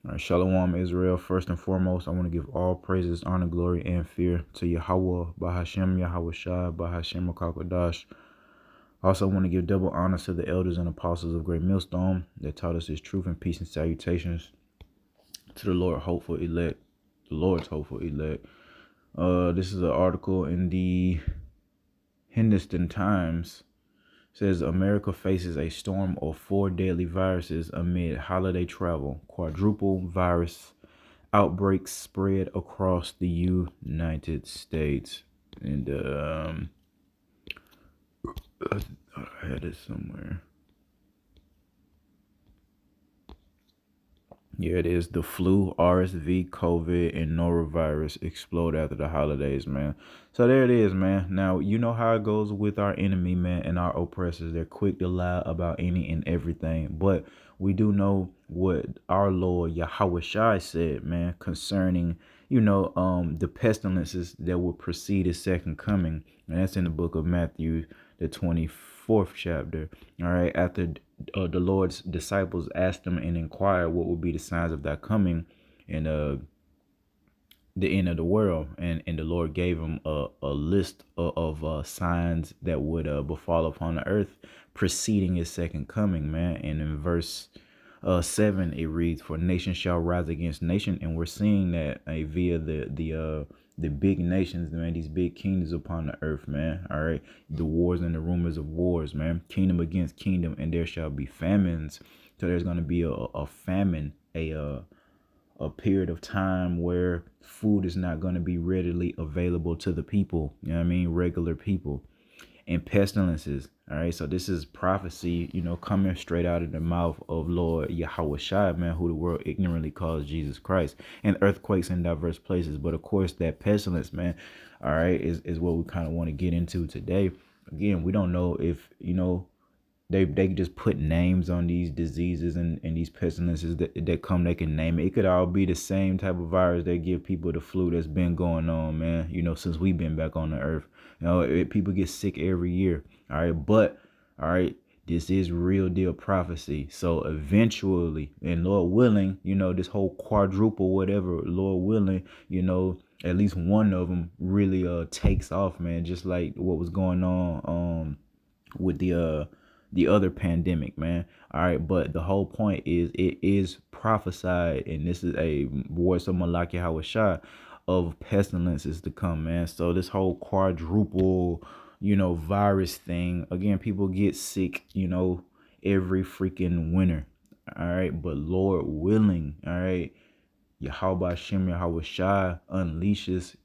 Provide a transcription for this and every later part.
All right, Shalom, Israel. First and foremost, I want to give all praises, honor, glory, and fear to Yahweh, Bahashem, Yahweh Shai, Bahashem, Akakodash. I also want to give double honors to the elders and apostles of Great Millstone that taught us His truth and peace and salutations to the Lord's hopeful elect. This is an article in the Hindustan Times. It says America faces a storm of 4 deadly viruses amid holiday travel. Quadruple virus outbreaks spread across the United States. And I had it somewhere. Yeah, it is. The flu, RSV, COVID, and norovirus explode after the holidays, man. So there it is, man. Now, you know how it goes with our enemy, man, and our oppressors. They're quick to lie about any and everything. But we do know what our Lord Yahweh Shai said, man, concerning, the pestilences that will precede his second coming. And that's in the book of Matthew, the 24th chapter. All right, after the Lord's disciples asked him and inquired what would be the signs of that coming and the end of the world, and the Lord gave him a list of signs that would befall upon the earth preceding his second coming, man. And in verse 7 it reads, "For nation shall rise against nation," and we're seeing that via the big nations, man, these big kingdoms upon the earth, man. All right, the wars and the rumors of wars, man, kingdom against kingdom, and there shall be famines. So there's going to be a famine, a period of time where food is not going to be readily available to the people, you know what I mean, regular people, and pestilences. All right, so this is prophecy, coming straight out of the mouth of Lord Yahweh Shai, man, who the world ignorantly calls Jesus Christ, and earthquakes in diverse places. But of course, that pestilence, man, all right, is what we kind of want to get into today. Again, we don't know if, they just put names on these diseases and these pestilences that come. They can name it. It could all be the same type of virus they give people the flu that's been going on, man, since we've been back on the earth. People get sick every year. All right, but all right, this is real deal prophecy. So eventually, and Lord willing, this whole quadruple, whatever, Lord willing, at least one of them really takes off, man, just like what was going on with the other pandemic, man. All right, but the whole point is it is prophesied, and this is a voice of Malachi Hawashah of pestilences to come, man. So this whole quadruple, virus thing, again, people get sick, every freaking winter. All right, but Lord willing, all right, Yahweh Shem Yahweh Shai unleashes,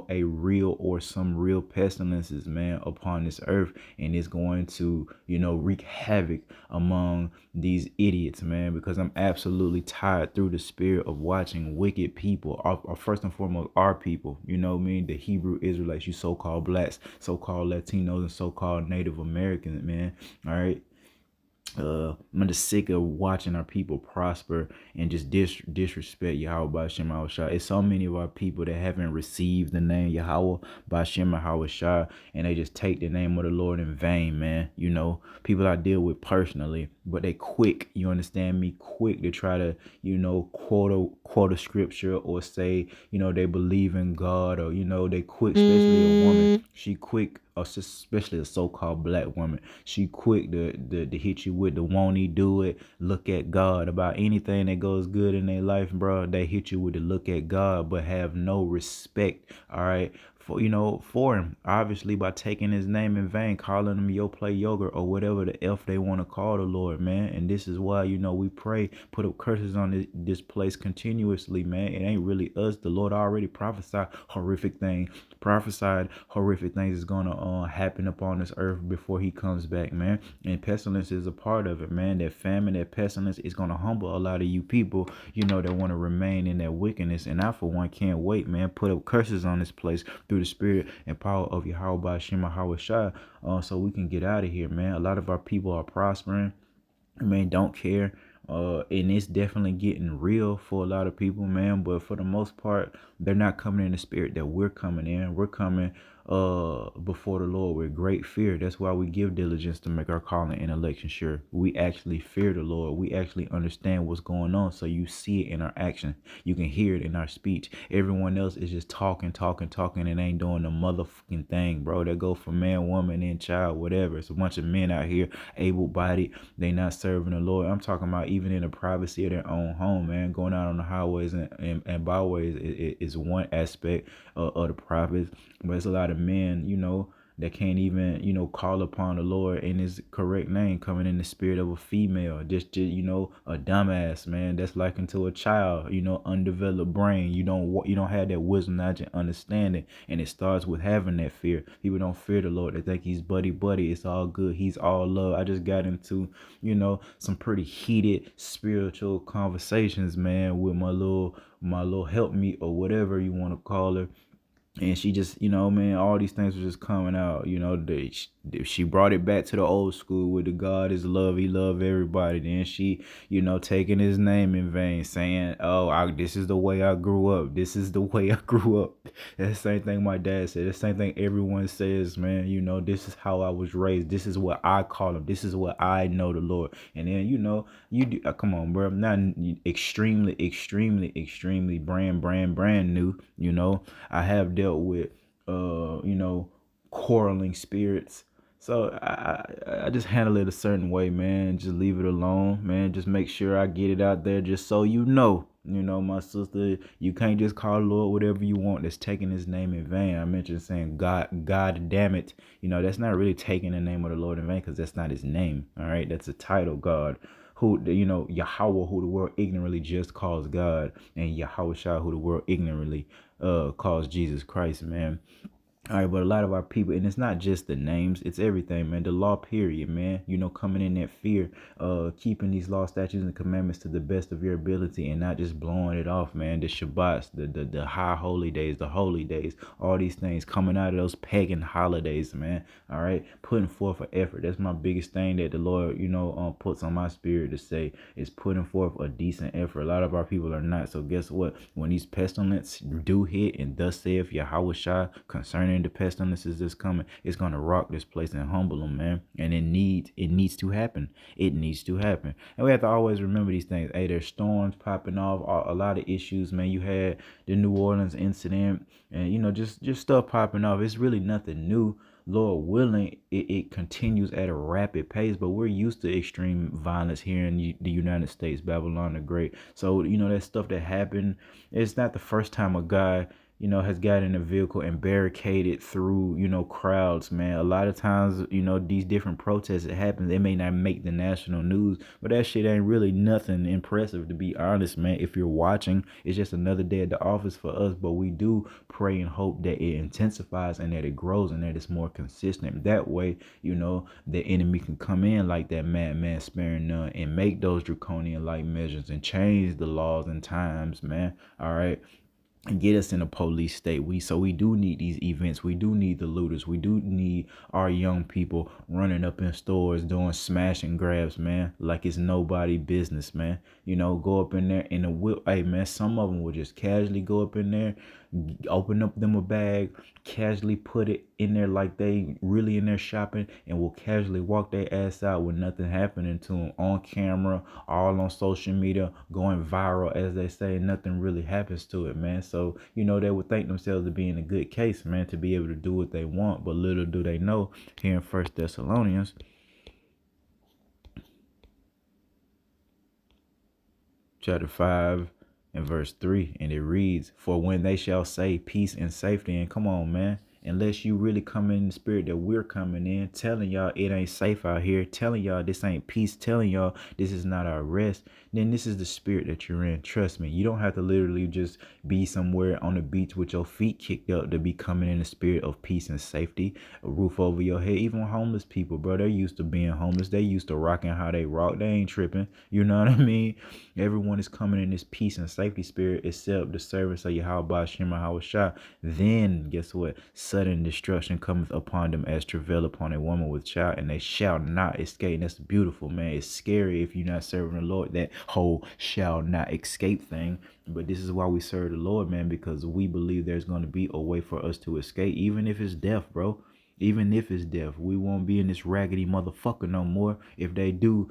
a real or some real pestilences, man, upon this earth, and it's going to, wreak havoc among these idiots, man, because I'm absolutely tired through the spirit of watching wicked people, first and foremost, our people, the Hebrew Israelites, you so-called blacks, so-called Latinos, and so-called Native Americans, man, all right. I'm just sick of watching our people prosper and just disrespect Yahweh by Shem Shai. It's so many of our people that haven't received the name Yahweh by Shem Shai, and they just take the name of the Lord in vain, man. People I deal with personally, but they quick, you understand me, quick to try to, quote a scripture or say, they believe in God, or, they quick, especially a woman, she quick, especially a so-called black woman, she quick to hit you with the won't he do it, look at God. About anything that goes good in their life, bro, they hit you with the look at God, but have no respect, all right, for him, obviously, by taking his name in vain, calling him yo play yogurt or whatever the F they want to call the Lord, man. And this is why, we pray, put up curses on this place continuously, man. It ain't really us. The Lord already prophesied horrific things is gonna happen upon this earth before he comes back, man. And pestilence is a part of it, man. That famine, that pestilence is gonna humble a lot of you people, that want to remain in that wickedness. And I, for one, can't wait, man. Put up curses on this place through the spirit and power of Yahweh Shema Hawashai, so we can get out of here, man. A lot of our people are prospering, man, don't care. And it's definitely getting real for a lot of people, man. But for the most part, they're not coming in the spirit that we're coming in. We're coming before the Lord with great fear. That's why we give diligence to make our calling and election sure. We actually fear the Lord. We actually understand what's going on. So you see it in our action. You can hear it in our speech. Everyone else is just talking, talking, talking, and ain't doing the motherfucking thing, bro. That go for man, woman, and child, whatever. It's a bunch of men out here, able-bodied. They not serving the Lord. I'm talking about even in the privacy of their own home, man. Going out on the highways and byways is one aspect of the prophets. But it's a lot of men, that can't even, call upon the Lord in his correct name, coming in the spirit of a female, just a dumbass, man. That's like into a child, undeveloped brain. You don't have that wisdom, knowledge, and understanding. And it starts with having that fear. People don't fear the Lord. They think he's buddy buddy. It's all good. He's all love. I just got into, some pretty heated spiritual conversations, man, with my little helpmeet or whatever you want to call her. And she just, man, all these things were just coming out. She brought it back to the old school with the God is love. He love everybody. Then she, taking his name in vain, saying, "Oh, this is the way I grew up. This is the way I grew up." That's the same thing my dad said. The same thing everyone says, man. This is how I was raised. This is what I call him. This is what I know the Lord. And then, you do. Come on, bro. I'm not extremely, extremely, extremely brand new. I have dealt with quarreling spirits. So I just handle it a certain way, man. Just leave it alone, man. Just make sure I get it out there just so you know. My sister, you can't just call the Lord whatever you want that's taking his name in vain. I mentioned saying God damn it. That's not really taking the name of the Lord in vain because that's not his name. All right. That's a title, God. Who, Yahweh, who the world ignorantly just calls God, and Yahweh Shah, who the world ignorantly calls Jesus Christ, man. All right, but a lot of our people, and it's not just the names, it's everything, man. The law, period, man. Coming in that fear, keeping these law, statutes, and commandments to the best of your ability, and not just blowing it off, man. The Shabbats, the high holy days, the holy days, all these things coming out of those pagan holidays, man. All right, putting forth an effort. That's my biggest thing that the Lord, puts on my spirit to say is putting forth a decent effort. A lot of our people are not. So guess what? When these pestilence do hit, and thus saith Yahweh Shah concerning the pestilences that's coming, it's gonna rock this place and humble them, man. And it needs to happen. It needs to happen. And we have to always remember these things. Hey, there's storms popping off, a lot of issues, man. You had the New Orleans incident, and just stuff popping off. It's really nothing new. Lord willing, it continues at a rapid pace, but we're used to extreme violence here in the United States, Babylon the Great. So, that stuff that happened, it's not the first time a guy, has got in a vehicle and barricaded through, crowds, man. A lot of times, these different protests that happen, they may not make the national news, but that shit ain't really nothing impressive, to be honest, man. If you're watching, it's just another day at the office for us, but we do pray and hope that it intensifies and that it grows and that it's more consistent. That way, the enemy can come in like that madman sparing none and make those draconian like measures and change the laws and times, man. All right, and get us in a police state. We do need these events. We do need the looters. We do need our young people running up in stores doing smash and grabs, man, like it's nobody business, man. Go up in there in a whip. Hey, man, some of them will just casually go up in there, open up them a bag, casually put it in there like they really in there shopping, and will casually walk their ass out with nothing happening to them, on camera, all on social media, going viral, as they say. Nothing really happens to it, man. So, they would think themselves to be in a good case, man, to be able to do what they want. But little do they know, here in First Thessalonians chapter 5 and verse 3, and it reads, "For when they shall say peace and safety," and come on, man, unless you really come in the spirit that we're coming in, telling y'all it ain't safe out here, telling y'all this ain't peace, telling y'all this is not our rest, then this is the spirit that you're in. Trust me, you don't have to literally just be somewhere on the beach with your feet kicked up to be coming in the spirit of peace and safety, a roof over your head. Even homeless people, bro, they're used to being homeless. They used to rocking how they rock. They ain't tripping. You know what I mean? Everyone is coming in this peace and safety spirit except the servants of Yahweh Shema Hawashah. Then guess what? Sudden destruction cometh upon them as travail upon a woman with child, and they shall not escape. And that's beautiful, man. It's scary if you're not serving the Lord, that whole shall not escape thing. But this is why we serve the Lord, man, because we believe there's going to be a way for us to escape, even if it's death, bro. Even if it's death, we won't be in this raggedy motherfucker no more. If they do,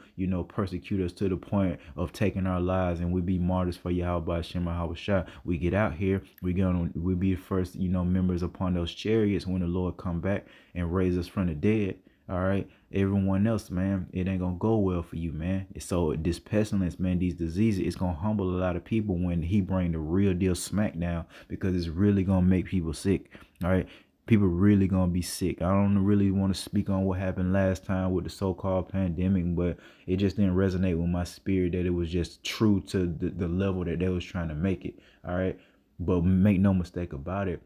persecute us to the point of taking our lives and we be martyrs for Yahweh Shem Shah, we get out here, we be the first, members upon those chariots when the Lord come back and raise us from the dead. All right. Everyone else, man, it ain't gonna go well for you, man. So this pestilence, man, these diseases, it's gonna humble a lot of people when he bring the real deal smack down, because it's really gonna make people sick. All right. People really gonna be sick. I don't really want to speak on what happened last time with the so-called pandemic, but it just didn't resonate with my spirit that it was just true to the level that they was trying to make it. All right. But make no mistake about it,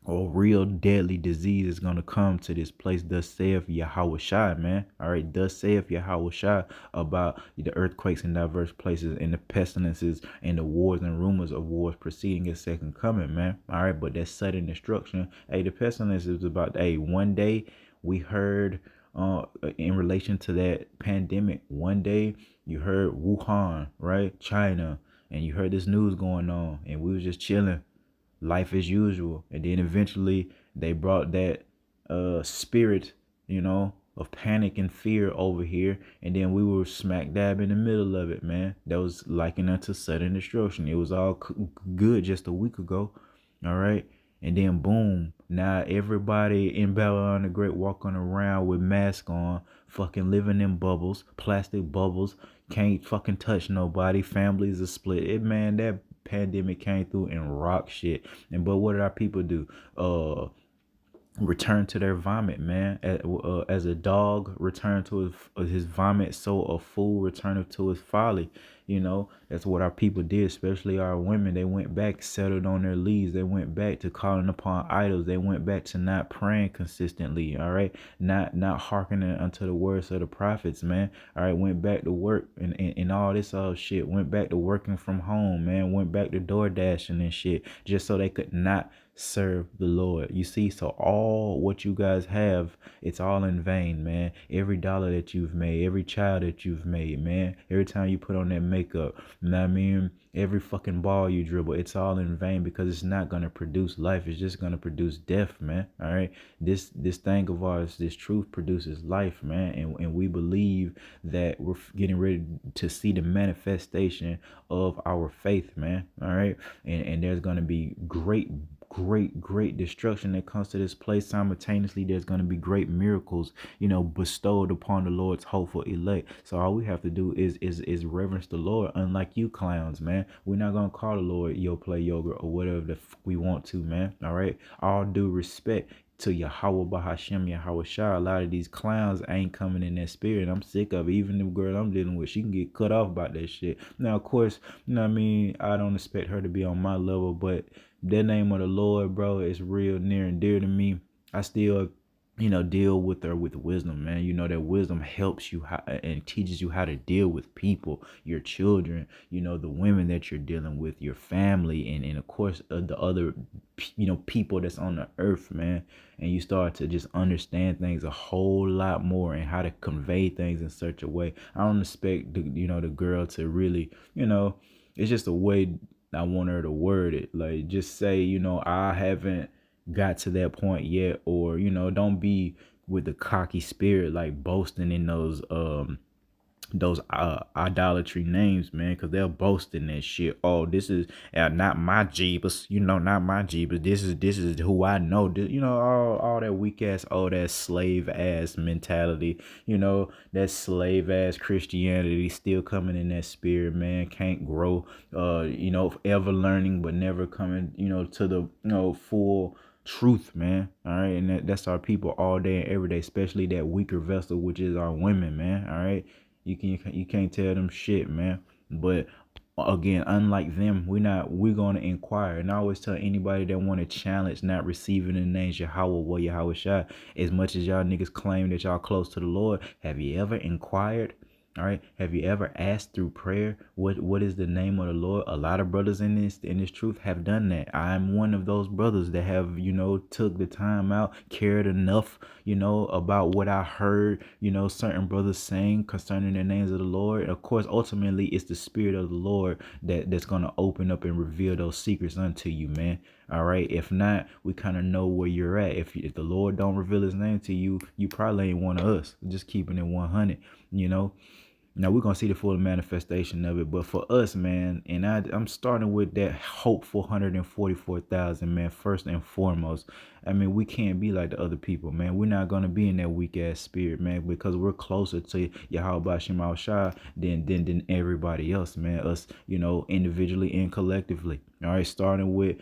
or real deadly disease is going to come to this place. Thus saith Yahweh Shai, man. All right. Thus saith Yahweh Shai about the earthquakes in diverse places and the pestilences and the wars and rumors of wars preceding his second coming, man. All right. But that sudden destruction. Hey, the pestilence is about, one day we heard in relation to that pandemic, one day you heard Wuhan, right? China. And you heard this news going on and we was just chilling, life as usual. And then eventually they brought that spirit, of panic and fear over here. And then we were smack dab in the middle of it, man. That was likened unto sudden destruction. It was all good just a week ago. All right. And then boom, now everybody in Babylon the Great walking around with masks on, fucking living in bubbles, plastic bubbles, can't fucking touch nobody. Families are split. Man, that pandemic came through and rock shit. But what did our people do? Return to their vomit, man. As a dog return to his vomit, so a fool returneth to his folly. That's what our people did, especially our women. They went back, settled on their leads. They went back to calling upon idols. They went back to not praying consistently. All right, not hearkening unto the words of the prophets, man. All right, went back to work and all this other shit. Went back to working from home, man. Went back to door dashing and shit, just so they could not serve the Lord. You see, so all what you guys have, it's all in vain, man. Every dollar that you've made, every child that you've made, man, every time you put on that makeup, you know what I mean, every fucking ball you dribble, it's all in vain, because it's not gonna produce life. It's just gonna produce death, man. All right, this thing of ours, this truth produces life, man. And we believe that we're getting ready to see the manifestation of our faith, man. All right, and there's gonna be great destruction that comes to this place. Simultaneously, there's going to be great miracles, bestowed upon the Lord's hopeful elect. So all we have to do is reverence the Lord, unlike you clowns, man. We're not going to call the Lord yo play yoga or whatever the we want to, man. All right, all due respect to Yahweh Bahashem, Yahweh Shah. A lot of these clowns ain't coming in that spirit. I'm sick of it. Even the girl I'm dealing with, she can get cut off about that shit. Now, of course, I don't expect her to be on my level, but the name of the Lord, bro, is real near and dear to me. I still, deal with her with wisdom, man. That wisdom helps you and teaches you how to deal with people, your children, the women that you're dealing with, your family, and of course, the other, people that's on the earth, man. And you start to just understand things a whole lot more and how to convey things in such a way. I don't expect the girl to really, it's just a way I want her to word it. Like, just say, I haven't got to that point yet, or, don't be with the cocky spirit, like boasting in those idolatry names, man, because they'll boast in that shit. Oh, this is not my Jeebus, not my Jeebus. This is who I know. All that weak ass, that slave ass mentality, that slave ass Christianity still coming in that spirit, man. Can't grow, ever learning but never coming, to the full truth, man. All right, and that's our people all day and every day, especially that weaker vessel, which is our women, man. All right. You can't tell them shit, man. But again, unlike them, we're gonna inquire. And I always tell anybody that want to challenge not receiving the names Yahweh or Yahweh Shai, as much as y'all niggas claim that y'all close to the Lord, have you ever inquired? All right. Have you ever asked through prayer what is the name of the Lord? A lot of brothers in this truth have done that. I'm one of those brothers that have, took the time out, cared enough, about what I heard, certain brothers saying concerning the names of the Lord. Of course, ultimately it's the spirit of the Lord that's gonna open up and reveal those secrets unto you, man. All right. If not, we kind of know where you're at. If the Lord don't reveal his name to you, you probably ain't one of us. Just keeping it 100, you know. Now we're gonna see the full manifestation of it, but for us, man, and I'm starting with that hopeful 144,000, man. First and foremost, I mean, we can't be like the other people, man. We're not gonna be in that weak ass spirit, man, because we're closer to Yahweh Shema Shai than everybody else, man. Us, individually and collectively. All right, starting with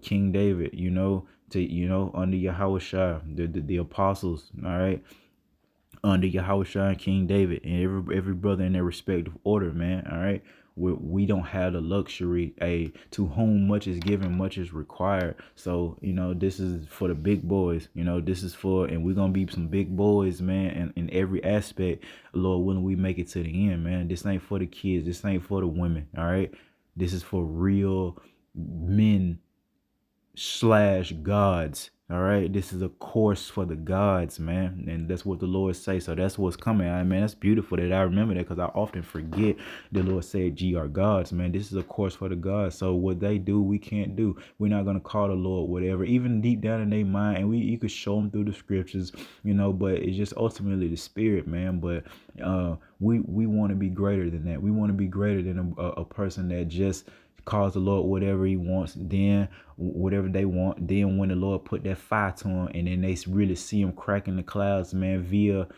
King David, to under Yahweh Shai, the apostles, all right, under Yahushua and King David and every brother in their respective order, man. All right. We don't have the luxury, to whom much is given, much is required. So, this is for the big boys, this is for, and we're going to be some big boys, man, and in every aspect, Lord willing, we make it to the end, man. This ain't for the kids. This ain't for the women. All right. This is for real men / gods. All right, this is a course for the gods, man, and that's what the Lord say. So that's what's coming. I mean, that's beautiful that I remember that, because I often forget the Lord said, "Ye are gods," man. This is a course for the gods. So what they do, we can't do. We're not gonna call the Lord whatever, even deep down in their mind, and you could show them through the scriptures, But it's just ultimately the spirit, man. But we want to be greater than that. We want to be greater than a person that just calls the Lord whatever he wants, then whatever they want. Then when the Lord put that fire to them, and then they really see him cracking the clouds, man, via,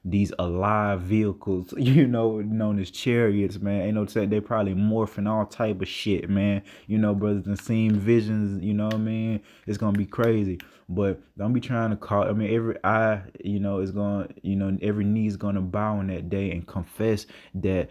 these alive vehicles, known as chariots, man. Ain't no say they probably morphing all type of shit, man. Brothers and seen visions, what I mean? It's gonna be crazy. But don't be trying to call. I mean, every eye, is going, every knee is gonna bow on that day and confess that,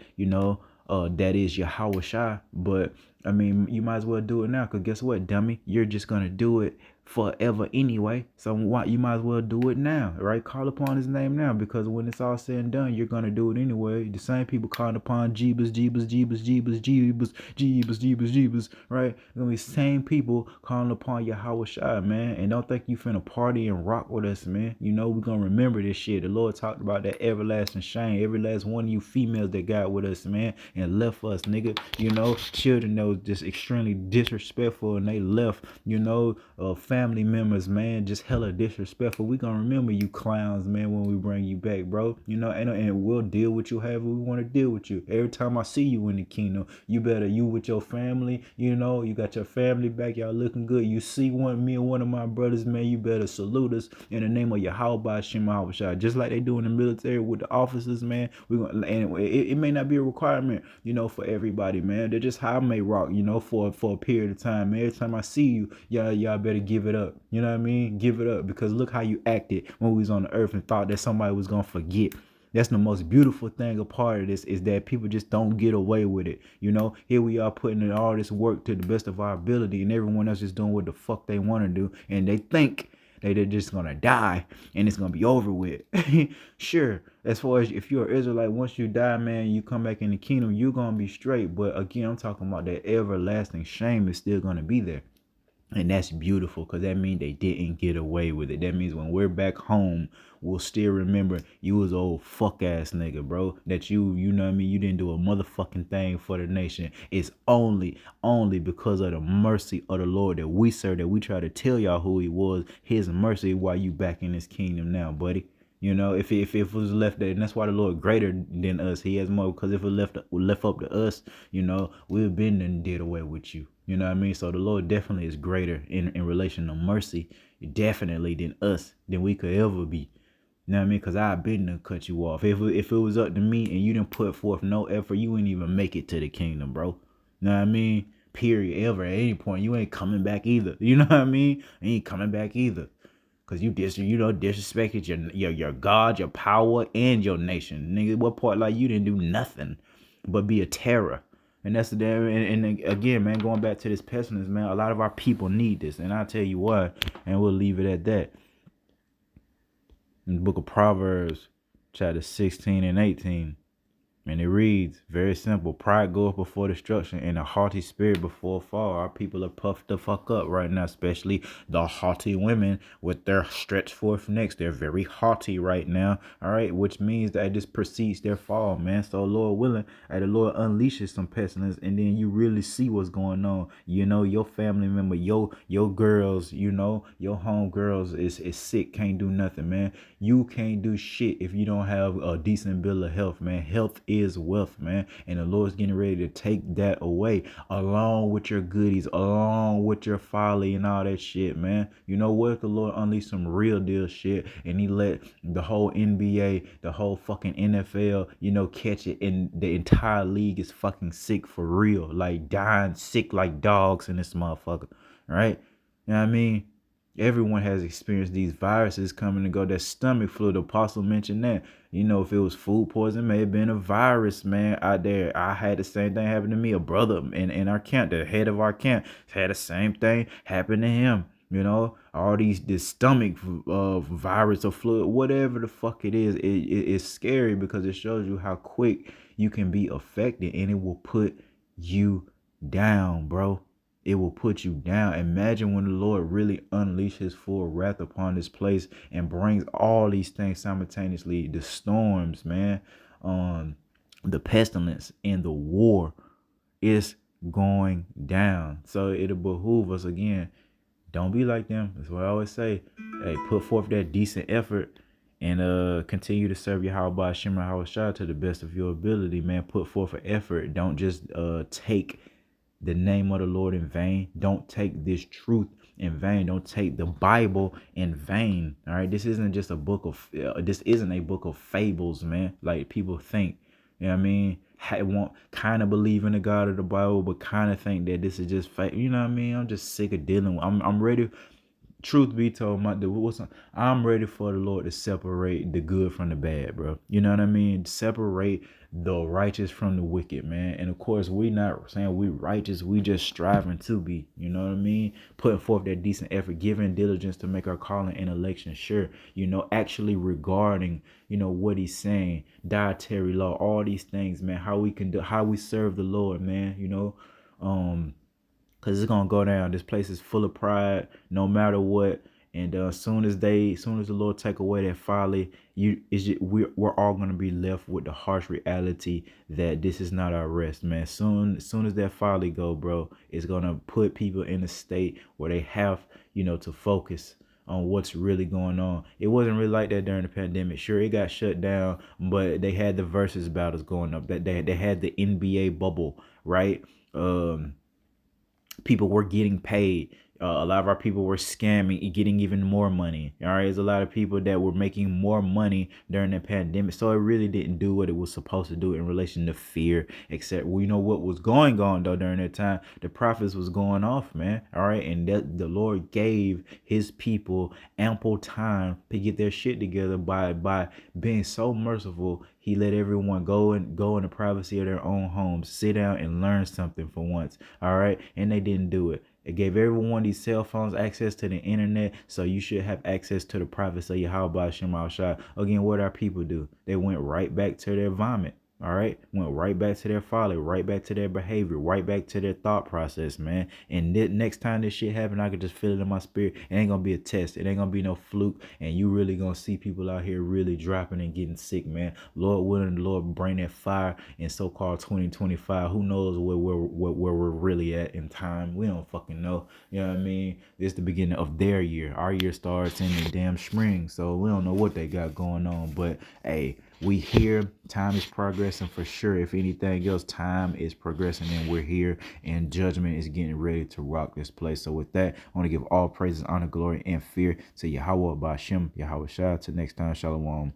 that is Yahweh Shai. But I mean, you might as well do it now, because guess what, dummy? You're just gonna do it forever anyway. So why you might as well do it now, right? Call upon his name now, because when it's all said and done, you're gonna do it anyway. The same people calling upon Jeebus, Jeebus, Jeebus, Jeebus, Jeebus, Jeebus, Jeebus, Jeebus, right? Gonna be same people calling upon Yahweh Shai, man. And don't think you finna party and rock with us, man. We're gonna remember this shit. The Lord talked about that everlasting shame. Every last one of you females that got with us, man, and left us, nigga. Children that was just extremely disrespectful, and they left, family members, man, just hella disrespectful. We gonna remember you clowns, man, when we bring you back, bro. And we'll deal with you however we want to deal with you. Every time I see you in the kingdom, you with your family, you got your family back, y'all looking good. You see me or one of my brothers, man, you better salute us in the name of Yahweh Shema Shai, just like they do in the military with the officers, man. We gonna, and it may not be a requirement, for everybody, man. They're just how I may rock, for a period of time. Man, every time I see you, y'all better give it up. You know what I mean? Give it up, because look how you acted when we was on the earth and thought that somebody was gonna forget. That's the most beautiful thing a part of this, is that people just don't get away with it. Here we are putting in all this work to the best of our ability, and everyone else is doing what the fuck they want to do, and they think they're just gonna die and it's gonna be over with. Sure, as far as if you're an Israelite, once you die, man, you come back in the kingdom, you're gonna be straight. But again, I'm talking about that everlasting shame is still gonna be there. And that's beautiful, because that means they didn't get away with it. That means when we're back home, we'll still remember you was old fuck ass nigga, bro. That you know what I mean? You didn't do a motherfucking thing for the nation. It's only because of the mercy of the Lord that we serve, that we try to tell y'all who he was, his mercy, while you back in his kingdom now, buddy. If it was left there, and that's why the Lord greater than us. He has more, because if it left up to us, we've been and did away with you. You know what I mean? So the Lord definitely is greater in relation to mercy, definitely, than us, than we could ever be. You know what I mean? Because I've been to cut you off. If it was up to me and you didn't put forth no effort, you wouldn't even make it to the kingdom, bro. You know what I mean? Period. Ever, at any point, you ain't coming back either. You know what I mean? You ain't coming back either. Because you disrespected your God, your power, and your nation. Nigga, what part, like, you didn't do nothing but be a terror. And that's the damn, and again, man, going back to this pestilence, man, a lot of our people need this. And I'll tell you why, and we'll leave it at that. In the book of Proverbs, chapter 16 and 18. And it reads, very simple. Pride goeth before destruction and a haughty spirit before a fall. Our people are puffed the fuck up right now, especially the haughty women with their stretched forth necks. They're very haughty right now, all right, which means that this precedes their fall, man. So, Lord willing, the Lord unleashes some pestilence, and then you really see what's going on. You know, your family member, your girls, you know, your home girls is sick, can't do nothing, man. You can't do shit if you don't have a decent bill of health, man. Health is wealth, man. And the Lord's getting ready to take that away along with your goodies, along with your folly and all that shit, man. You know what? If the Lord unleashed some real deal shit and he let the whole NBA, the whole fucking NFL, you know, catch it, and the entire league is fucking sick for real. Like dying sick like dogs in this motherfucker. Right? You know what I mean? Everyone has experienced these viruses coming and go. That stomach flu, the apostle mentioned that. You know, if it was food poison, may have been a virus, man, out there. I had the same thing happen to me. A brother in our camp, the head of our camp, had the same thing happen to him. You know, all this stomach virus or fluid, whatever the fuck it is, it's scary because it shows you how quick you can be affected, and it will put you down, bro. It will put you down. Imagine when the Lord really unleashes his full wrath upon this place and brings all these things simultaneously. The storms, man, the pestilence and the war is going down. So it'll behoove us again. Don't be like them. That's what I always say. Hey, put forth that decent effort and continue to serve Yahweh Hashem Shah to the best of your ability, man. Put forth an effort. Don't just take the name of the Lord in vain. Don't take this truth in vain. Don't take the Bible in vain. All right, this isn't just a book of this isn't a book of fables, man, like people think. You know what I mean? I want kind of believe in the God of the Bible, but kind of think that this is just fake. You know what I mean? I'm just sick of dealing with. I'm ready. Truth be told, I'm ready for the Lord to separate the good from the bad, bro. You know what I mean? Separate the righteous from the wicked, man. And of course, we not saying we righteous. We just striving to be. You know what I mean? Putting forth that decent effort, giving diligence to make our calling and election sure. You know, actually regarding, you know, what he's saying, dietary law, all these things, man. How we can do, how we serve the Lord, man. You know, because it's gonna go down. This place is full of pride, no matter what. And soon as the Lord take away that folly, we're all gonna be left with the harsh reality that this is not our rest, man. Soon as that folly go, bro, it's gonna put people in a state where they have, you know, to focus on what's really going on. It wasn't really like that during the pandemic. Sure, it got shut down, but they had the versus battles going up. That they had the NBA bubble, right? People were getting paid. A lot of our people were scamming, getting even more money. All right, there's a lot of people that were making more money during the pandemic. So it really didn't do what it was supposed to do in relation to fear. Except we know what was going on though during that time. The prophets was going off, man. All right, and that the Lord gave his people ample time to get their shit together by being so merciful. He let everyone go in the privacy of their own homes, sit down and learn something for once. All right, and they didn't do it. It gave everyone these cell phones access to the internet, so you should have access to the privacy of Yahweh Shema Shai. Again, what our people do? They went right back to their vomit. All right, went right back to their folly, right back to their behavior, right back to their thought process, man. And next time this shit happen, I could just feel it in my spirit. It ain't gonna be a test. It ain't gonna be no fluke. And you really gonna see people out here really dropping and getting sick, man. Lord willing, the Lord bring that fire in so-called 2025. Who knows where we're really at in time? We don't fucking know. You know what I mean? This is the beginning of their year. Our year starts in the damn spring, so we don't know what they got going on. But hey, we here. Time is progressing for sure. If anything else, time is progressing and we're here, and judgment is getting ready to rock this place. So with that, I want to give all praises, honor, glory, and fear to Yahweh Ba'ashem, Yahweh Shah. Till next time, Shalom.